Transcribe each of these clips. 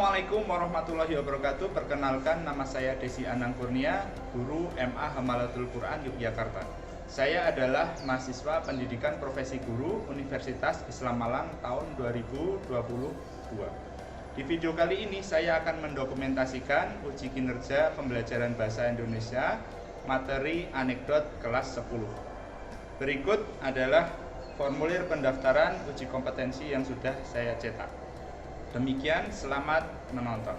Assalamualaikum warahmatullahi wabarakatuh. Perkenalkan, nama saya Desi Anang Kurnia, guru MA Hamalatul Quran Yogyakarta. Saya adalah mahasiswa pendidikan profesi guru Universitas Islam Malang tahun 2022. Di video kali ini saya akan mendokumentasikan uji kinerja pembelajaran bahasa Indonesia materi anekdot kelas 10. Berikut adalah formulir pendaftaran uji kompetensi yang sudah saya cetak. Demikian, selamat menonton.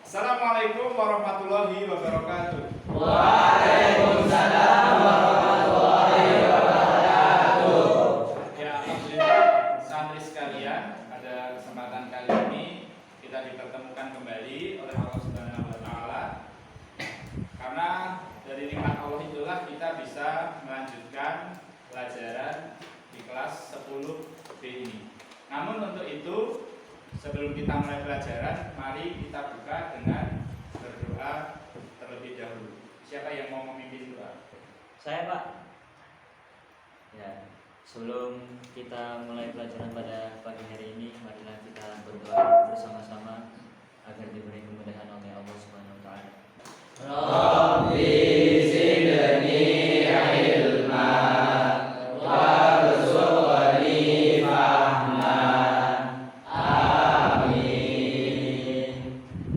Assalamualaikum warahmatullahi wabarakatuh. Waalaikumsalam warahmatullahi wabarakatuh. Ya, alhamdulillah santri sekalian, pada kesempatan kali ini kita dipertemukan kembali oleh Allah Subhanahu wa taala. Karena dari nikmat Allah itulah kita bisa melanjutkan pelajaran di kelas 10B ini. Namun untuk itu, sebelum kita mulai pelajaran, mari kita buka dengan berdoa terlebih dahulu. Siapa yang mau memimpin doa? Saya, Pak. Ya, sebelum kita mulai pelajaran pada pagi hari ini, marilah kita berdoa bersama-sama agar diberi kemudahan oleh Allah Subhanahu wa taala. Rabbi zidni ilma warzuqni fahman. Amin.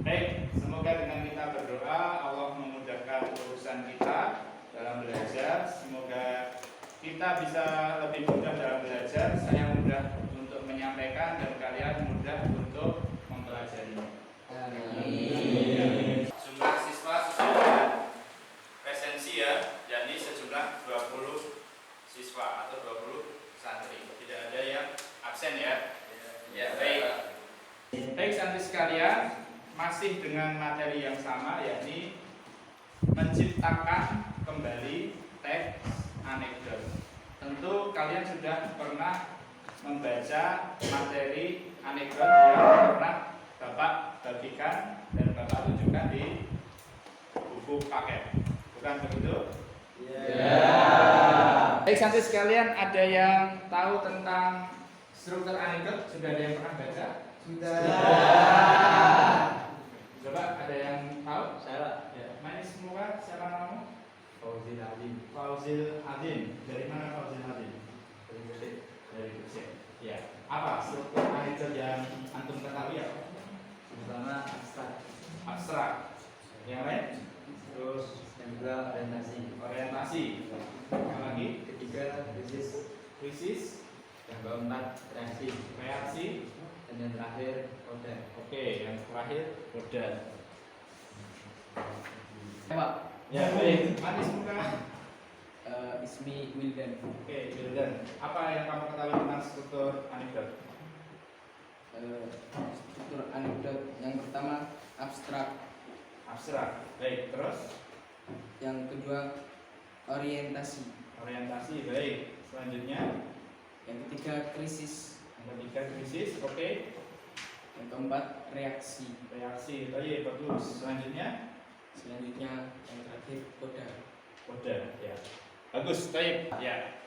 Baik, semoga dengan kita berdoa Allah memudahkan urusan kita dalam belajar. Semoga kita bisa lebih mudah dalam belajar. Saya mudah untuk menyampaikan dan kalian mudah untuk mempelajarinya. Amin. Jumlah siswa sesuai dengan presensi ya, yakni sejumlah 20 siswa atau 20 santri. Tidak ada yang absen ya. Ya, baik. Baik santri sekalian, masih dengan materi yang sama, yakni menciptakan kembali teks anekdot. Tentu kalian sudah pernah membaca materi anekdot yang pernah Bapak bagikan dan Bapak tunjukkan di buku paket, bukan begitu? Baik santri sekalian, ada yang tahu tentang struktur anekdot? Sudah ada yang pernah baca? Sudah. Coba ada yang tahu? Saya, Ya. Manis semoga, siapa namamu? Fauzil Alim. Fauzil Adin. Dari mana Fauzil Adin? Dari Gresik. Dari Gresik. Ya. Apa struktur anekdot yang antum ketahui ya? Pertama abstrak, Abstrak. Yang lain? terus yang kedua orientasi, Orientasi. Yang lagi? ketiga krisis, Krisis. yang keempat reaksi, Reaksi. dan yang terakhir kode. Oke, yang terakhir modal. Pak, Ya, baik. Manis muka. Ismi Wildan. Oke, Wildan. Apa yang kamu ketahui tentang struktur anekdot? Struktur anekdot yang pertama abstrak, Abstrak. Baik, terus yang kedua orientasi, orientasi. Baik. Selanjutnya yang ketiga krisis, yang ketiga krisis. Oke. yang keempat reaksi, Reaksi. Baik, bagus. Selanjutnya selanjutnya yang terakhir koda. kode. Ya. Bagus. Baik. Ya.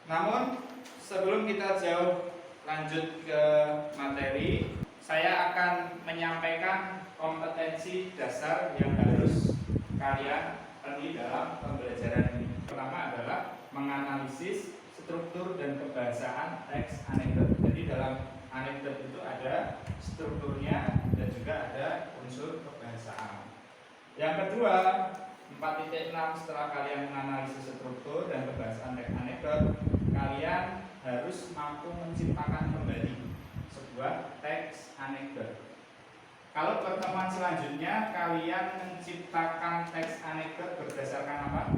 Namun sebelum kita jauh lanjut ke materi, saya akan menyampaikan kompetensi dasar yang harus kalian penuhi dalam pembelajaran ini. Pertama adalah menganalisis struktur dan kebahasaan teks anekdot. Jadi dalam anekdot itu ada strukturnya dan juga ada unsur kebahasaan. Yang kedua, 4.6 setelah kalian menganalisis struktur dan kebahasaan teks anekdot, kalian harus mampu menciptakan kembali sebuah teks anekdot. Kalau pertemuan selanjutnya kalian menciptakan teks anekdot berdasarkan apa?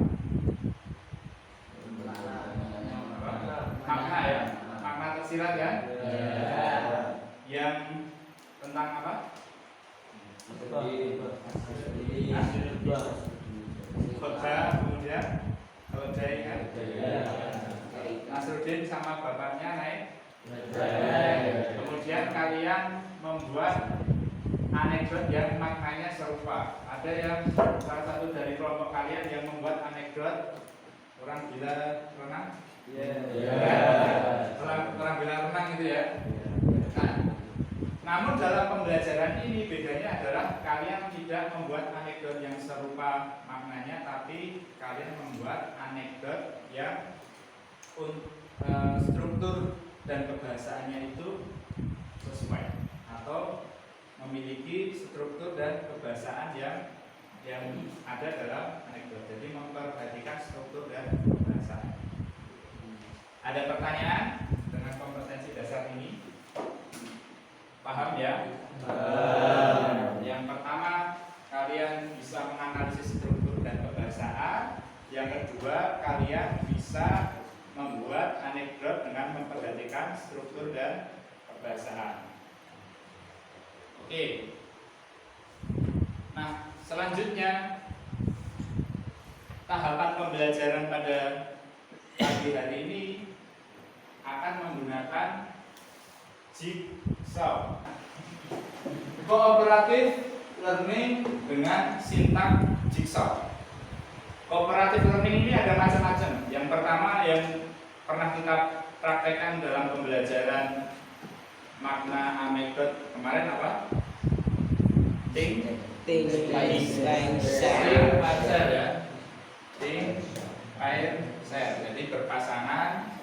Makna ya, makna tersirat ya. Yang tentang apa? Khotbah, kemudian keledai kan? Nasruddin sama bapaknya naik. Kemudian kalian membuat anekdot yang maknanya serupa. Ada yang salah satu dari kelompok kalian yang membuat anekdot orang gila renang. Orang gila renang gitu ya. Nah, namun dalam pembelajaran ini bedanya adalah kalian tidak membuat anekdot yang serupa maknanya, tapi kalian membuat anekdot yang struktur dan kebahasaannya itu sesuai atau memiliki struktur dan kebahasaan yang ada dalam anekdot. Jadi memperhatikan struktur dan kebahasaan. Ada pertanyaan dengan kompetensi dasar ini? Paham ya? Yang pertama, kalian bisa menganalisis struktur dan kebahasaan. Yang kedua, kalian bisa membuat anekdot dengan memperhatikan struktur dan kebahasaan. Oke. Nah, selanjutnya tahapan pembelajaran pada pagi hari ini akan menggunakan jigsaw. Cooperative learning dengan sintak jigsaw. Cooperative learning ini ada macam-macam. Yang pertama yang pernah kita praktekkan dalam pembelajaran makna anekdot kemarin apa? Think share ya. Think share. Jadi berpasangan,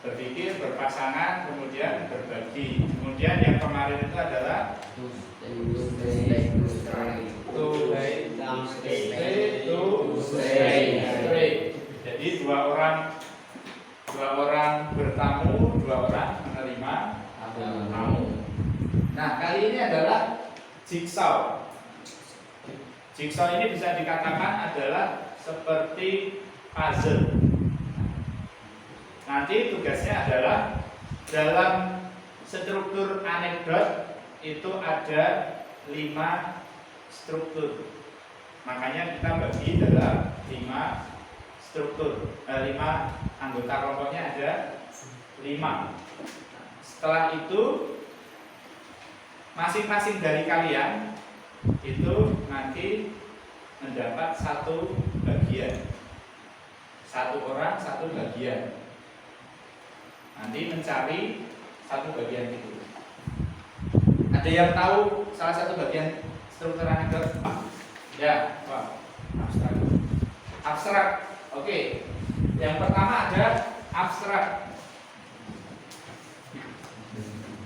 berpikir, berpasangan, kemudian berbagi. Kemudian yang kemarin itu adalah Jadi dua orang bertamu, dua orang menerima tamu. Nah, kali ini adalah jigsaw. Jigsaw ini bisa dikatakan adalah seperti puzzle. Nanti tugasnya adalah dalam struktur anekdot itu ada 5 struktur. Makanya kita bagi dalam 5 struktur. 5 anggota kelompoknya ada 5. Setelah itu masing-masing dari kalian itu nanti mendapat 1 bagian. 1 orang 1 bagian. Nanti mencari 1 bagian itu. Ada yang tahu salah satu bagian struktur anekdot? Ya, wah, abstrak. Abstrak. Oke. Yang pertama ada abstrak.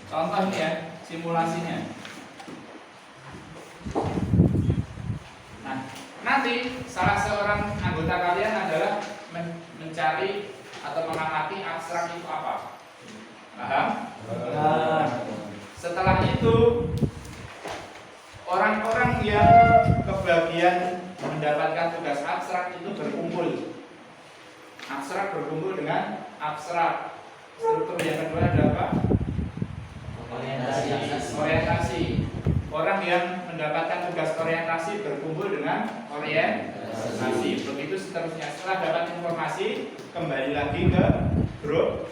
Contoh ini ya, simulasinya. Nah, nanti salah seorang anggota kalian adalah mencari atau mengamati abstrak itu apa. Paham? Setelah itu orang-orang yang kebagian mendapatkan tugas abstrak itu berkumpul. Abstrak berkumpul dengan abstrak. Struktur yang kedua ada apa? Orientasi. Orang yang mendapatkan tugas orientasi berkumpul dengan orientasi. Begitu seterusnya. Setelah dapat informasi, kembali lagi ke grup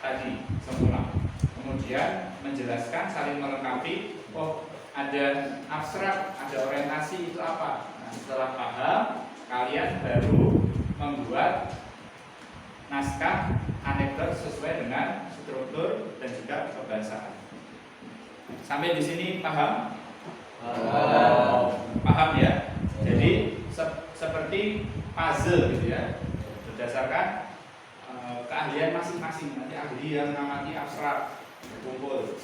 tadi semula. Kemudian menjelaskan, saling melengkapi. Oh, ada abstrak, ada orientasi, itu apa? Nah, setelah paham, kalian baru membuat naskah anekdot sesuai dengan struktur dan juga kebahasaan. Sampai di sini paham? Paham ya? Jadi seperti puzzle gitu ya, berdasarkan keahlian masing-masing. Nanti ahli yang mengamati abstrak berkumpul,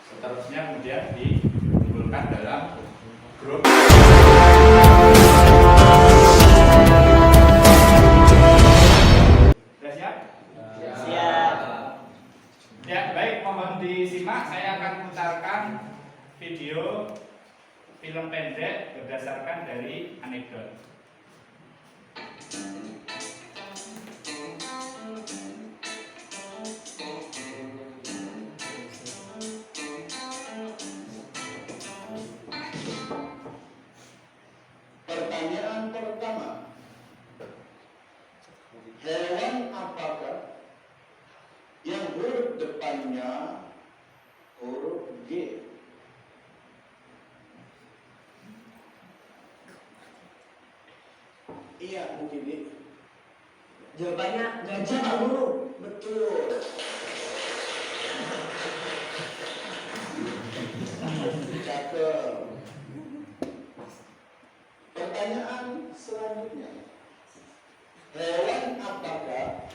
seterusnya kemudian dikumpulkan dalam grup. Sudah siap? Siap. Ya, baik, mohon disimak. Saya akan putarkan video film pendek berdasarkan dari anekdot. Pertanyaan pertama, hewan apakah yang huruf depannya huruf G? Iya, mungkin ini. Jawabannya gajah Pak Guru. Betul. Cakep. Pertanyaan selanjutnya, hewan apakah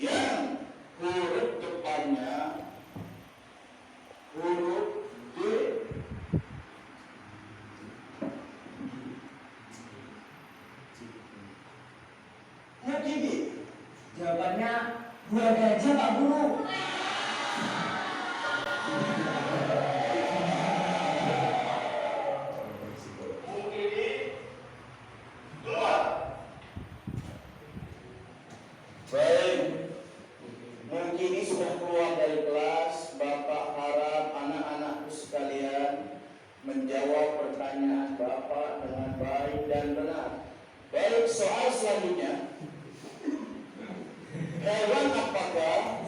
yang huruf depannya huruf D? Mungkin Jawabannya buah gajah Pak Guru. baik, mungkin ini sudah keluar dari kelas. Bapak harap anak-anakku sekalian menjawab pertanyaan Bapak dengan baik dan benar. Baik, soal selanjutnya, hewan apakah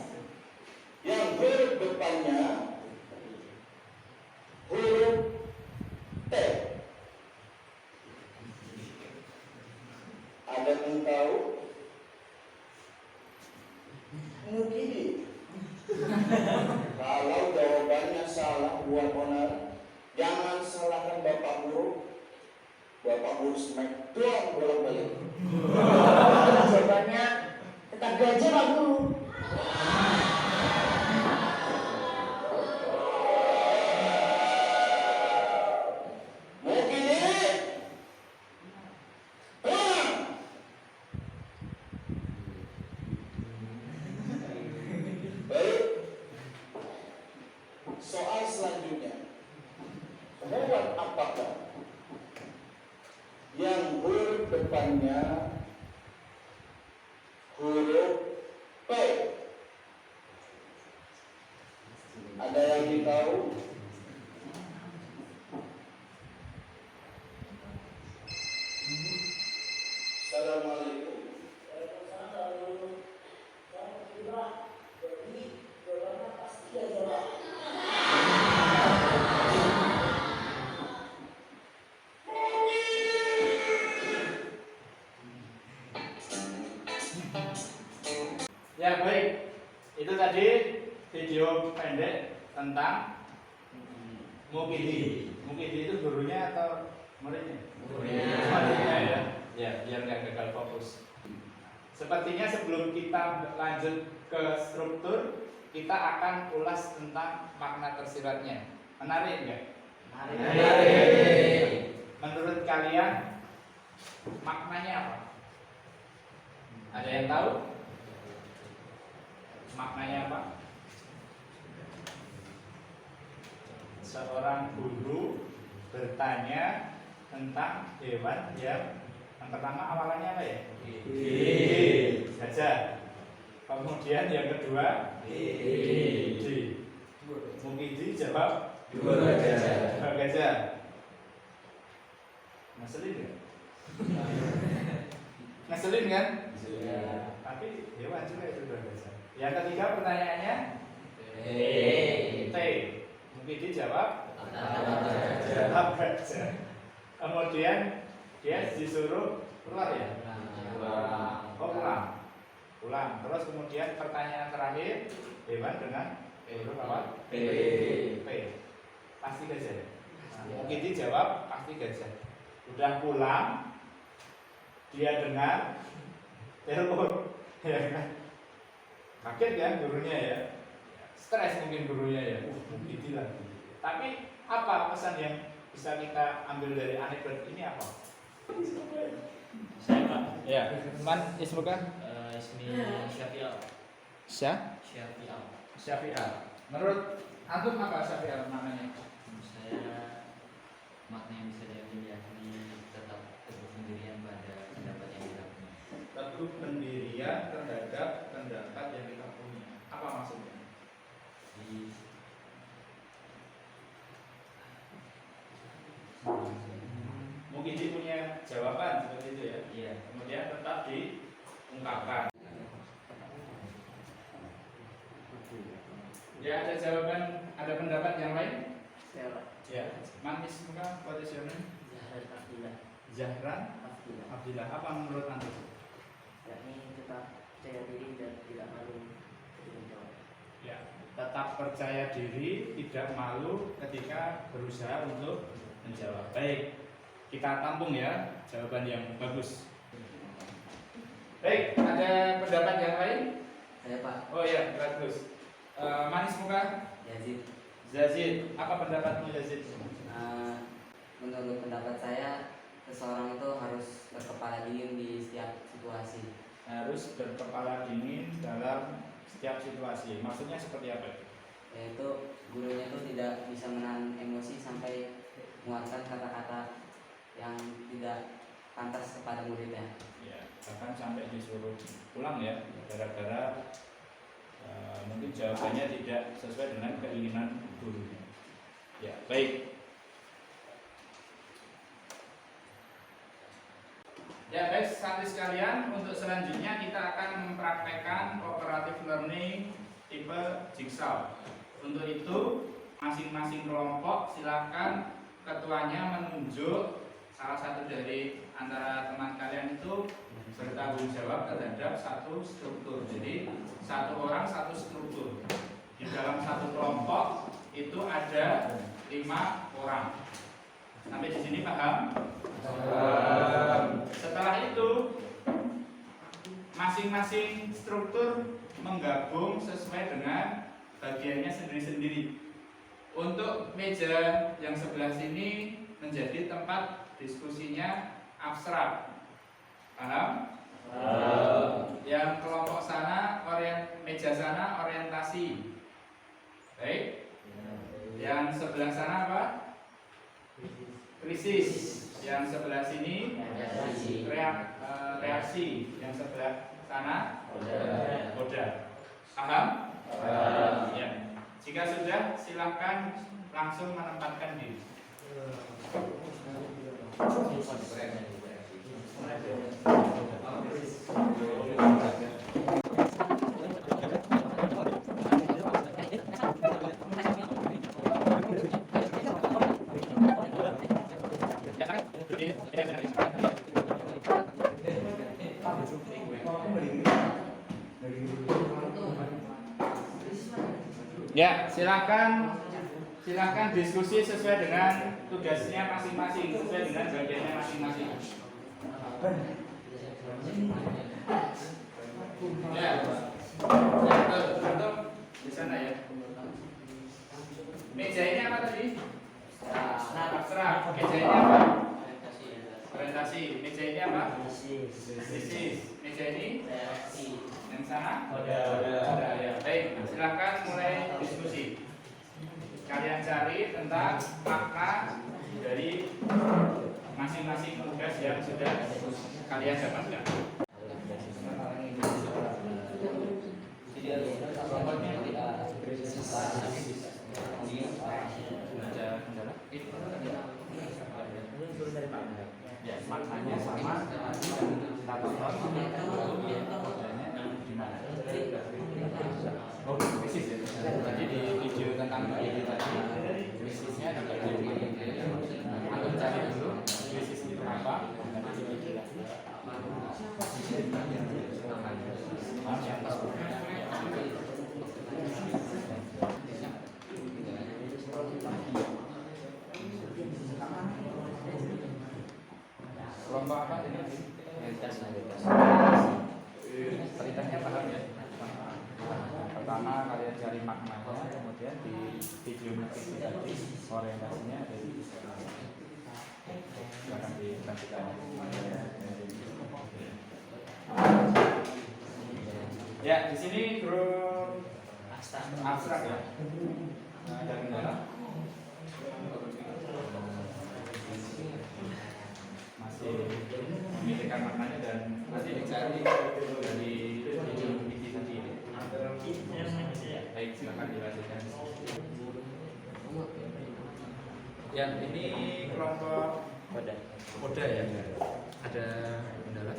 yang huruf depannya huruf T? Ada yang tahu? Mungkin. Kalau jawabannya salah buat onar, jangan salahkan Bapak Guru. Bapak Guru smackdown bolak-balik. Jawabannya tetap gajah Pak Guru. Mungkin ini. Baik. Soal selanjutnya, hewan apakah yang huruf depannya huruf P? Ada yang ditahu? Assalamualaikum. Ya baik, itu tadi video pendek tentang Mukidi. Mukidi itu gurunya atau muridnya? Muridnya ya. Ya, biar nggak gagal fokus. Sepertinya sebelum kita lanjut ke struktur, kita akan ulas tentang makna tersiratnya. Menarik nggak? Menarik. Menurut kalian maknanya apa? Ada yang tahu? Maknanya apa? Seorang guru bertanya tentang hewan yang pertama awalannya apa ya? Gajah. Kemudian yang kedua D. Mukidi jawab Dua gajah. dua gajah. Ngeselin nggak? Ngeselin kan? Tapi hewan juga itu dua gajah. Yang ketiga pertanyaannya T. Mukidi jawab jawab gajah. Kemudian dia disuruh keluar ya? Oh pulang. Terus kemudian pertanyaan terakhir, hewan dengan huruf apa? P. Pasti gajah. Mukidi jawab pasti gajah. Udah pulang, dia dengar telepon, ya kan? Kaget kan gurunya ya? Stres mungkin gurunya ya. Mukidi lagi. Tapi apa pesan yang bisa kita ambil dari anekdot ini apa? Saya Pak. Ya, man ismuka? Ismi Syafi'al. Syafi'al. Syafi'al. Syafi'al. Menurut antum apa Syafi'al maknanya? Saya makna yang bisa diambil yakni tetap teguh pendirian pada pendapat yang kita punya. Teguh pendirian terhadap pendapat yang kita punya. Apa maksudnya? Jadi Mungkin dia punya jawaban seperti itu ya. iya, Kemudian tetap diungkapkan. Ya, ada jawaban, ada pendapat yang lain? Saya Pak. Ya, manis muka, what is your name? Zahran Abdillah. Zahran Abdillah. Abdillah. Apa menurut Anda? Yakni tetap percaya diri dan tidak malu untuk menjawab. Ya, tetap percaya diri, tidak malu ketika berusaha untuk menjawab. Baik, kita tampung ya jawaban yang bagus. Baik, ada pendapat yang lain? Saya Pak Oh ya, bagus. Manis muka, Yazid. Zazid. Apa pendapatmu Zazid? Menurut pendapat saya, seseorang itu harus berkepala dingin di setiap situasi. Harus berkepala dingin dalam setiap situasi. Maksudnya seperti apa itu? Yaitu gurunya itu tidak bisa menahan emosi sampai mengeluarkan kata-kata yang tidak pantas kepada muridnya. Ya, bahkan sampai disuruh pulang ya, gara-gara mungkin jawabannya tidak sesuai dengan keinginan gurunya. Ya, baik. Ya, baik santri sekalian, untuk selanjutnya kita akan mempraktekkan cooperative learning tipe jigsaw. Untuk itu, masing-masing kelompok silakan ketuanya menunjuk salah satu dari antara teman kalian itu bertanggung jawab terhadap satu struktur. Jadi satu orang satu struktur. Di dalam satu kelompok itu ada 5 orang. Sampai di sini paham? Setelah itu masing-masing struktur menggabung sesuai dengan bagiannya sendiri-sendiri. Untuk meja yang sebelah sini menjadi tempat diskusinya abstrak. Paham? Yang kelompok sana, meja sana orientasi. Baik. Yang sebelah sana apa? Krisis. Yang sebelah sini reaksi. Yang sebelah sana oda. Paham? Ya. Jika sudah, silakan langsung menempatkan diri. Ya, silakan diskusi sesuai dengan tugasnya masing-masing, sesuai dengan bagiannya masing-masing. Ya, betul di sana ya. Meja ini apa tadi? Abstrak. Meja ini apa? Orientasi. Meja ini apa? Krisis. Meja ini? Yang sana? Ada ya. Baik, silakan mulai diskusi. Kalian cari tentang makna dari masing-masing tugas yang sudah kalian dapatkan. Ya, maknanya sama kita tonton di mana? Oh, krisis ya. Tadi di video tentang ini tadi krisisnya juga di aku cari dulu krisis itu apa. Nanti di video kelompok apa ini? Ceritanya paham ya? Pertama kalian cari maknanya, kemudian di video matrix tadi orientasinya ada di akan diperhatikan. Ya, di sini grup abstrak ya. Ada kendala. memikirkan maknanya dan nanti dicari dari video tadi. Baik, silakan dilanjutkan. Ya, ini kelompok Koda ya. Ada kendala.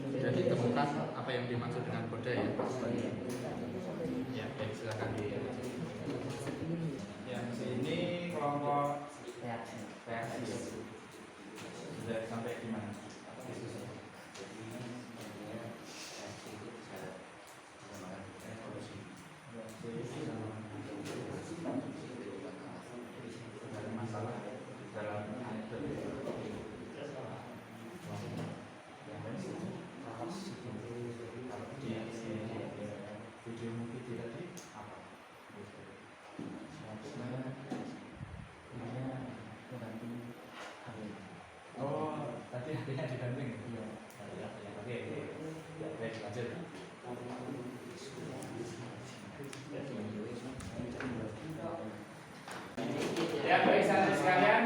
Sudah ditemukan apa yang dimaksud dengan koda ya? Ya, baik, silakan. Yang ini kelompok reaksi. Sudah sampai di mana? Masalah dalam video mungkin tadi apa? Oh, tadi hatinya dibanting. Iya. Oke. Baik, lanjut. Ya, baik saudara sekalian,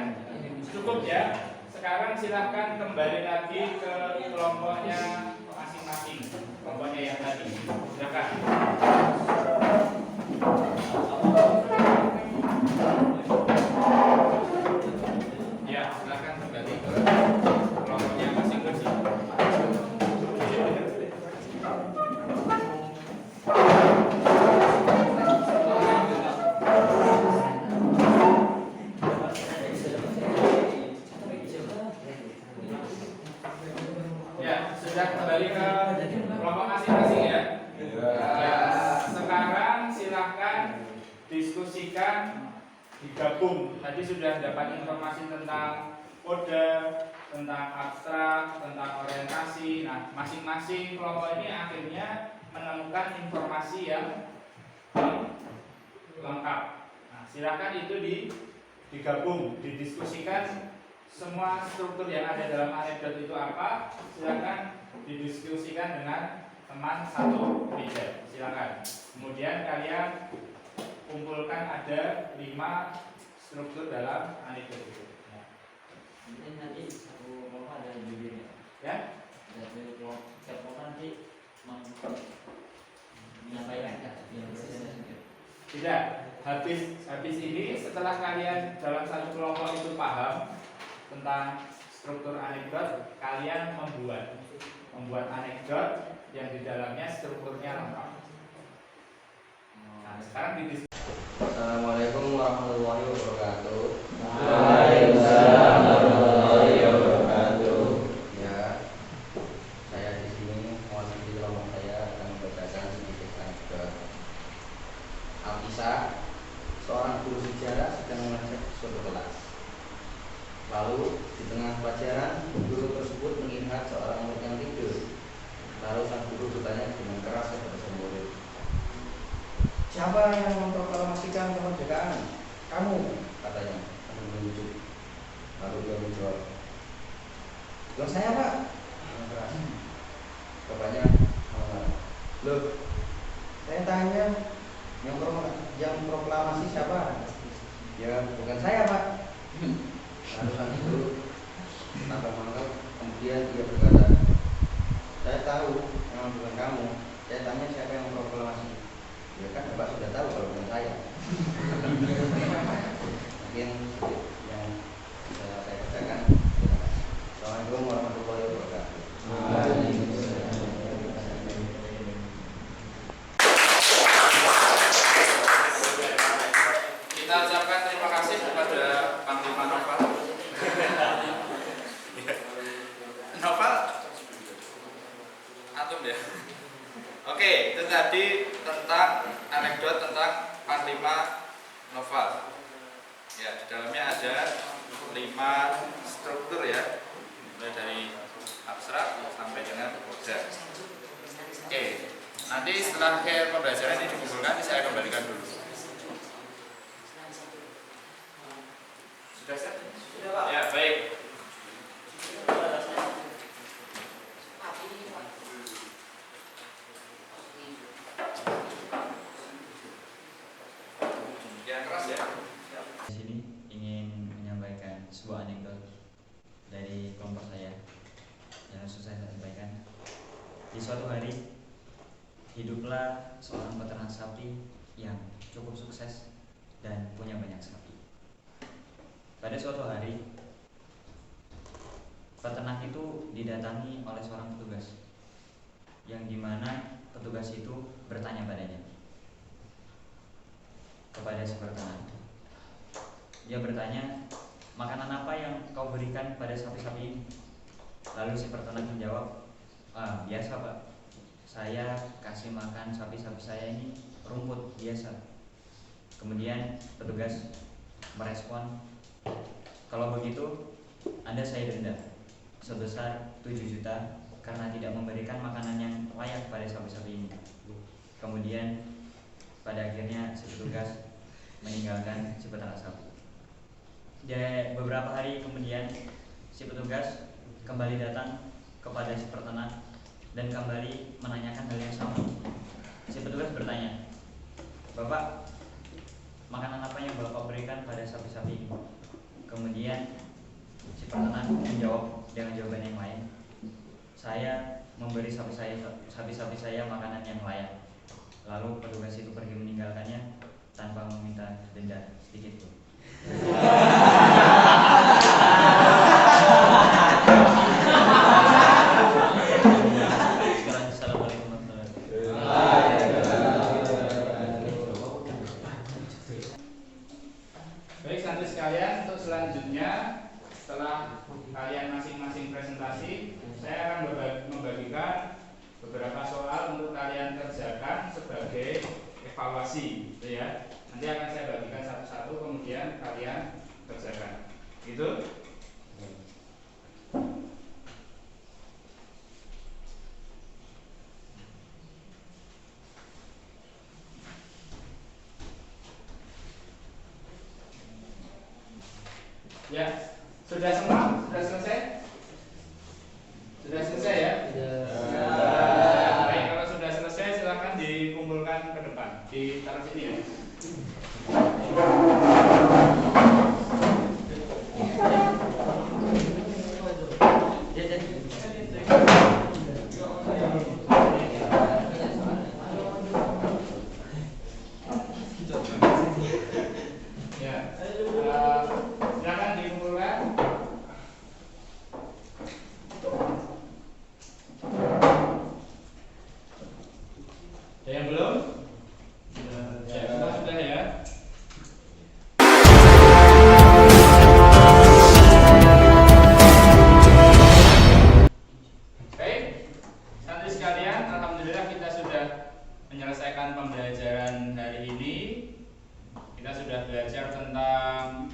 cukup ya. Sekarang silahkan kembali lagi ke kelompoknya masing-masing. Kelompoknya yang tadi. Silakan. Ya, silakan kembali ke kelompoknya masing-masing. Ya, sudah kembali ke kelompok masing-masing ya. Ya, sekarang silahkan diskusikan, digabung. Tadi sudah dapat informasi tentang kode, tentang abstrak, tentang orientasi. Nah, masing-masing kelompok ini akhirnya menemukan informasi yang lengkap. Nah, silahkan itu digabung, didiskusikan. Semua struktur yang ada dalam anekdot itu apa? Silakan didiskusikan dengan teman satu meja. Silakan. Kemudian kalian kumpulkan ada 5 struktur dalam anekdot itu. Ya. Mungkin nanti satu kelompok ada jubirnya. Ya? Dari kelompok nanti menyampaikan yang berbeda. Tidak. Habis ini setelah kalian dalam satu kelompok itu paham tentang struktur anekdot, kalian membuat anekdot yang di dalamnya strukturnya lengkap. Nah, sekarang didiskusikan. Assalamualaikum warahmatullahi wabarakatuh. Waalaikumsalam warahmatullahi wabarakatuh. Ya, saya di sini mewakili kelompok saya akan membacakan sedikit anekdot. Alkisah, seorang guru sejarah sedang mengecek suatu kelas. Lalu di tengah pelajaran, guru tersebut melihat seorang murid yang tidur. Lalu sang guru bertanya dengan keras kepada sang murid, "Siapa yang memproklamasikan kemerdekaan?" "Kamu," katanya sambil menunjuk. Lalu dia menjawab, "Bukan saya, Pak." Dengan keras. Bapaknya menolak. "Loh, saya tanya, yang proklamasi siapa?" "Ya, bukan saya, Pak." Lalu sang guru tampak menganggap, kemudian ia berkata, "Saya tahu memang bukan kamu. Saya tanya siapa yang memproklamasi." "Ya kan Bapak sudah tahu kalau bukan saya." Mungkin yang bisa saya kerjakan. Assalamualaikum warahmatullahi wabarakatuh. Kita ucapkan terima kasih kepada Panglima Novel. Novel Atum ya. Oke, itu tadi tentang anekdot tentang Panglima Novel. Ya, di dalamnya ada 5 struktur ya, mulai dari abstrak sampai dengan koda. Oke, nanti setelah akhir pembelajaran ini dikumpulkan, saya kembalikan dulu. Sudah set? Sudah, Pak. Ya, baik. Yang keras ya. Di sini Di suatu hari hiduplah seorang peternak sapi yang cukup sukses dan punya banyak sapi. Pada suatu hari, peternak itu didatangi oleh seorang petugas, yang dimana petugas itu bertanya padanya, kepada si peternak. Dia bertanya, makanan apa yang kau berikan pada sapi-sapi ini? Lalu si peternak menjawab, biasa Pak, saya kasih makan sapi-sapi saya ini rumput biasa. Kemudian petugas merespon, kalau begitu Anda saya denda sebesar 7 juta karena tidak memberikan makanan yang layak pada sapi-sapi ini. Kemudian pada akhirnya si petugas meninggalkan si peternak sapi. Dan beberapa hari kemudian si petugas kembali datang kepada si peternak dan kembali menanyakan hal yang sama. Si petugas bertanya, Bapak, makanan apa yang Bapak berikan pada sapi-sapi ini? Kemudian si peternak menjawab dengan jawaban yang lain, saya memberi sapi-sapi saya makanan yang layak. Lalu petugas itu pergi meninggalkannya tanpa meminta denda sedikit pun. Assalamualaikum warahmatullahi wabarakatuh. Baik santri sekalian, untuk selanjutnya setelah kalian masing-masing presentasi, saya akan membagikan beberapa soal untuk kalian kerjakan sebagai evaluasi, gitu ya. Nanti akan saya bagikan satu-satu, kemudian kalian kerjakan. Gitu? Ya, sudah semua? Sudah selesai? Sudah selesai ya? Baik, kalau sudah selesai silakan dikumpulkan ke depan. Ditaruh sini ya. Ya, silakan dikumpulkan. Ada yang belum? Ya, semua sudah ya. Baik, santri sekalian, alhamdulillah kita sudah menyelesaikan pembelajaran hari ini. Kita sudah belajar tentang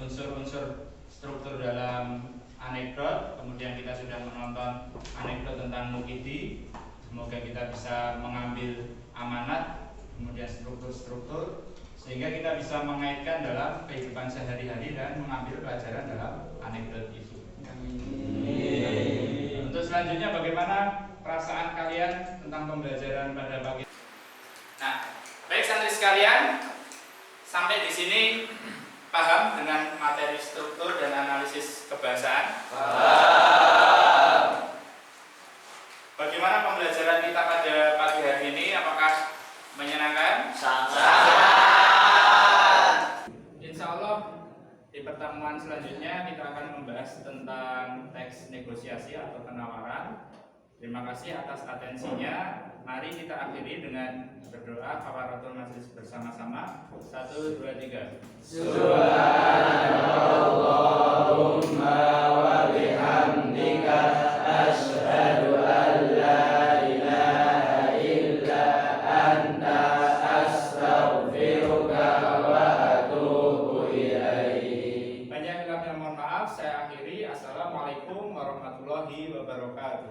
unsur-unsur struktur dalam anekdot, kemudian kita sudah menonton anekdot tentang Mukidi. Semoga kita bisa mengambil amanat, kemudian struktur-struktur, sehingga kita bisa mengaitkan dalam kehidupan sehari-hari dan mengambil pelajaran dalam anekdot itu. Untuk selanjutnya, bagaimana perasaan kalian tentang pembelajaran pada pagi? Nah, baik santri sekalian, sampai di sini paham dengan materi struktur dan analisis kebahasaan? Bagaimana pembelajaran kita pada pagi hari ini? Apakah menyenangkan? Insya Allah di pertemuan selanjutnya kita akan membahas tentang teks negosiasi atau penawaran. Terima kasih atas atensinya. Mari kita akhiri dengan berdoa kafaratul majelis bersama-sama. 1, 2, 3. Subhanallahumma wa bihamdika asyhadu an la ilaha illa anta astaghfiruka wa atubu ilaik. Banyak yang mohon maaf, saya akhiri. Assalamualaikum warahmatullahi wabarakatuh.